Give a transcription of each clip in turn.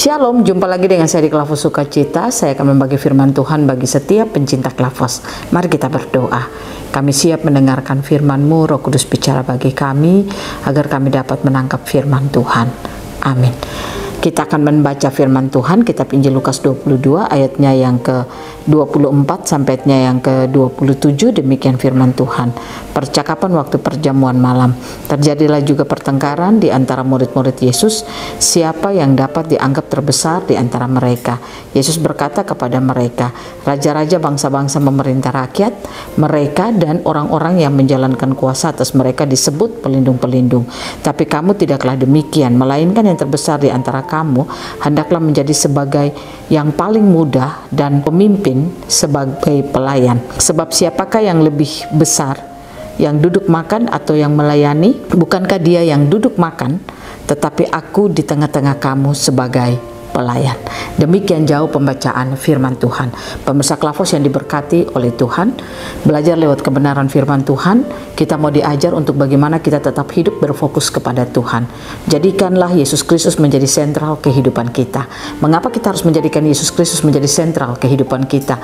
Shalom, jumpa lagi dengan saya di Klavos Sukacita. Saya akan membagi firman Tuhan bagi setiap pencinta Klavos. Mari kita berdoa. Kami siap mendengarkan firman-Mu, Roh Kudus bicara bagi kami, agar kami dapat menangkap firman Tuhan. Amin. Kita akan membaca firman Tuhan, kitab Injil Lukas 22, ayatnya yang ke-24 sampai ayatnya yang ke-27, demikian firman Tuhan. Percakapan waktu perjamuan malam. Terjadilah juga pertengkaran di antara murid-murid Yesus, siapa yang dapat dianggap terbesar di antara mereka. Yesus berkata kepada mereka, raja-raja bangsa-bangsa memerintah rakyat, mereka dan orang-orang yang menjalankan kuasa atas mereka disebut pelindung-pelindung. Tapi kamu tidaklah demikian, melainkan yang terbesar di antara kamu hendaklah menjadi sebagai yang paling muda dan pemimpin sebagai pelayan. Sebab siapakah yang lebih besar, yang duduk makan atau yang melayani? Bukankah dia yang duduk makan? Tetapi aku di tengah-tengah kamu sebagai pelayan. Demikian jauh pembacaan firman Tuhan. Pemirsa Klavos yang diberkati oleh Tuhan, belajar lewat kebenaran firman Tuhan, kita mau diajar untuk bagaimana kita tetap hidup berfokus kepada Tuhan. Jadikanlah Yesus Kristus menjadi sentral kehidupan kita. Mengapa kita harus menjadikan Yesus Kristus menjadi sentral kehidupan kita?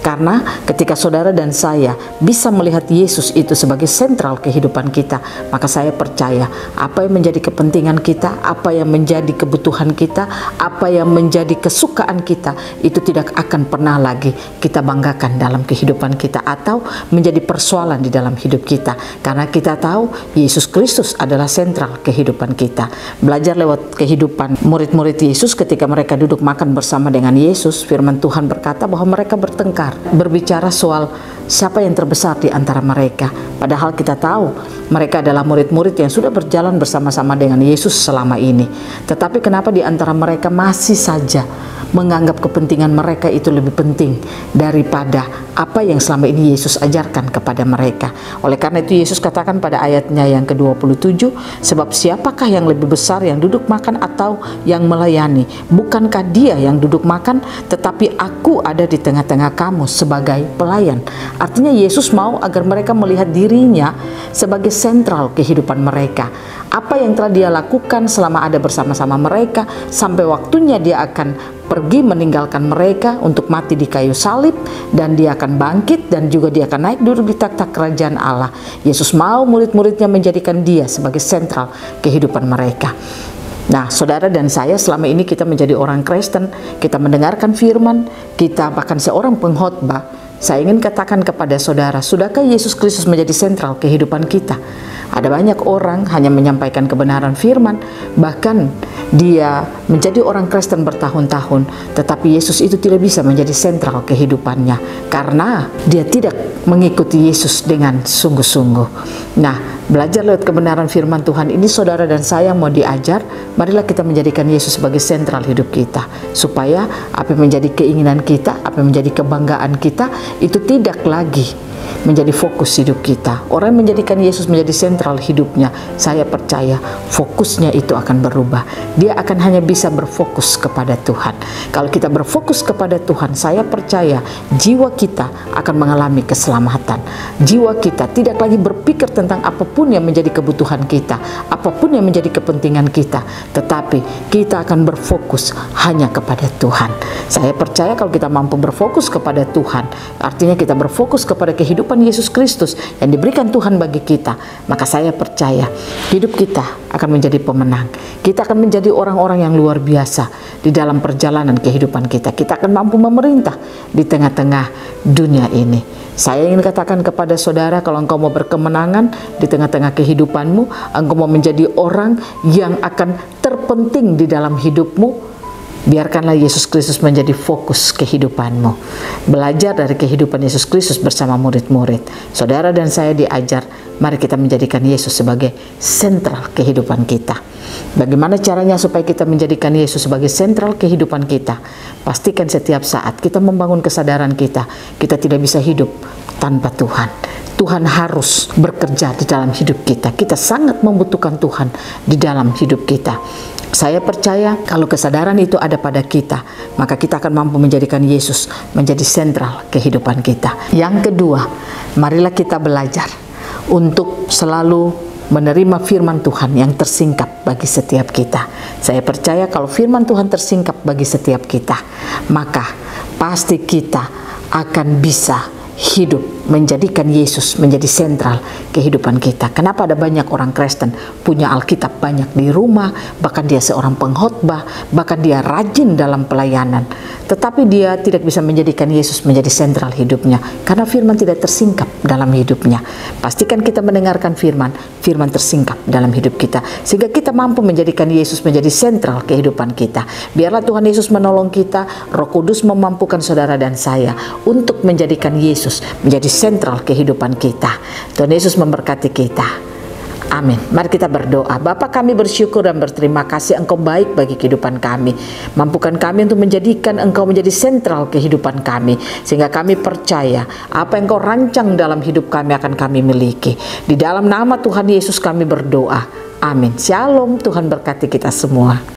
Karena ketika saudara dan saya bisa melihat Yesus itu sebagai sentral kehidupan kita, maka saya percaya apa yang menjadi kepentingan kita, apa yang menjadi kebutuhan kita, apa yang menjadi kesukaan kita, itu tidak akan pernah lagi kita banggakan dalam kehidupan kita atau menjadi persoalan di dalam hidup kita, karena kita tahu Yesus Kristus adalah sentral kehidupan kita. Belajar lewat kehidupan murid-murid Yesus ketika mereka duduk makan bersama dengan Yesus, firman Tuhan berkata bahwa mereka bertengkar, berbicara soal siapa yang terbesar di antara mereka. Padahal kita tahu mereka adalah murid-murid yang sudah berjalan bersama-sama dengan Yesus selama ini. Tetapi kenapa di antara mereka masih saja menganggap kepentingan mereka itu lebih penting daripada apa yang selama ini Yesus ajarkan kepada mereka. Oleh karena itu Yesus katakan pada ayatnya yang ke-27, sebab siapakah yang lebih besar, yang duduk makan atau yang melayani? Bukankah dia yang duduk makan, tetapi aku ada di tengah-tengah kamu sebagai pelayan. Artinya Yesus mau agar mereka melihat dirinya sebagai sentral kehidupan mereka. Apa yang telah dia lakukan selama ada bersama-sama mereka, sampai waktunya dia akan pergi meninggalkan mereka untuk mati di kayu salib, dan dia akan bangkit dan juga dia akan naik duduk di takhta kerajaan Allah. Yesus mau murid-muridnya menjadikan dia sebagai sentral kehidupan mereka. Nah, saudara dan saya selama ini kita menjadi orang Kristen, kita mendengarkan firman, kita bahkan seorang pengkhotbah. Saya ingin katakan kepada saudara, sudahkah Yesus Kristus menjadi sentral kehidupan kita? Ada banyak orang hanya menyampaikan kebenaran firman, bahkan dia menjadi orang Kristen bertahun-tahun, tetapi Yesus itu tidak bisa menjadi sentral kehidupannya karena dia tidak mengikuti Yesus dengan sungguh-sungguh. Nah, belajar lewat kebenaran firman Tuhan ini, saudara dan saya mau diajar, marilah kita menjadikan Yesus sebagai sentral hidup kita, supaya apa yang menjadi keinginan kita, apa yang menjadi kebanggaan kita, itu tidak lagi menjadi fokus hidup kita. Orang yang menjadikan Yesus menjadi sentral hidupnya, saya percaya fokusnya itu akan berubah. Dia akan hanya bisa berfokus kepada Tuhan. Kalau kita berfokus kepada Tuhan, saya percaya jiwa kita akan mengalami keselamatan. Jiwa kita tidak lagi berpikir tentang apapun yang menjadi kebutuhan kita, apapun yang menjadi kepentingan kita, tetapi kita akan berfokus hanya kepada Tuhan. Saya percaya kalau kita mampu berfokus kepada Tuhan, artinya kita berfokus kepada kehidupan Yesus Kristus yang diberikan Tuhan bagi kita, maka saya percaya hidup kita akan menjadi pemenang. Kita akan menjadi orang-orang yang luar biasa di dalam perjalanan kehidupan kita. Kita akan mampu memerintah di tengah-tengah dunia ini. Saya ingin katakan kepada saudara, kalau engkau mau berkemenangan di tengah-tengah kehidupanmu, engkau mau menjadi orang yang akan terpenting di dalam hidupmu, biarkanlah Yesus Kristus menjadi fokus kehidupanmu. Belajar dari kehidupan Yesus Kristus bersama murid-murid. Saudara dan saya diajar, mari kita menjadikan Yesus sebagai sentral kehidupan kita. Bagaimana caranya supaya kita menjadikan Yesus sebagai sentral kehidupan kita? Pastikan setiap saat kita membangun kesadaran kita tidak bisa hidup tanpa Tuhan. Tuhan harus bekerja di dalam hidup kita. Kita sangat membutuhkan Tuhan di dalam hidup kita. Saya percaya kalau kesadaran itu ada pada kita, maka kita akan mampu menjadikan Yesus menjadi sentral kehidupan kita. Yang kedua, marilah kita belajar untuk selalu menerima firman Tuhan yang tersingkap bagi setiap kita. Saya percaya kalau firman Tuhan tersingkap bagi setiap kita, maka pasti kita akan bisa hidup menjadikan Yesus menjadi sentral kehidupan kita. Kenapa ada banyak orang Kristen punya Alkitab banyak di rumah, bahkan dia seorang pengkhotbah, bahkan dia rajin dalam pelayanan, tetapi dia tidak bisa menjadikan Yesus menjadi sentral hidupnya karena firman tidak tersingkap dalam hidupnya. Pastikan kita mendengarkan firman tersingkap dalam hidup kita sehingga kita mampu menjadikan Yesus menjadi sentral kehidupan kita. Biarlah Tuhan Yesus menolong kita, Roh Kudus memampukan saudara dan saya untuk menjadikan Yesus menjadi sentral kehidupan kita. Tuhan Yesus memberkati kita. Amin. Mari kita berdoa. Bapa, kami bersyukur dan berterima kasih Engkau baik bagi kehidupan kami. Mampukan kami untuk menjadikan Engkau menjadi sentral kehidupan kami, sehingga kami percaya apa yang Engkau rancang dalam hidup kami akan kami miliki. Di dalam nama Tuhan Yesus kami berdoa. Amin. Shalom. Tuhan berkati kita semua.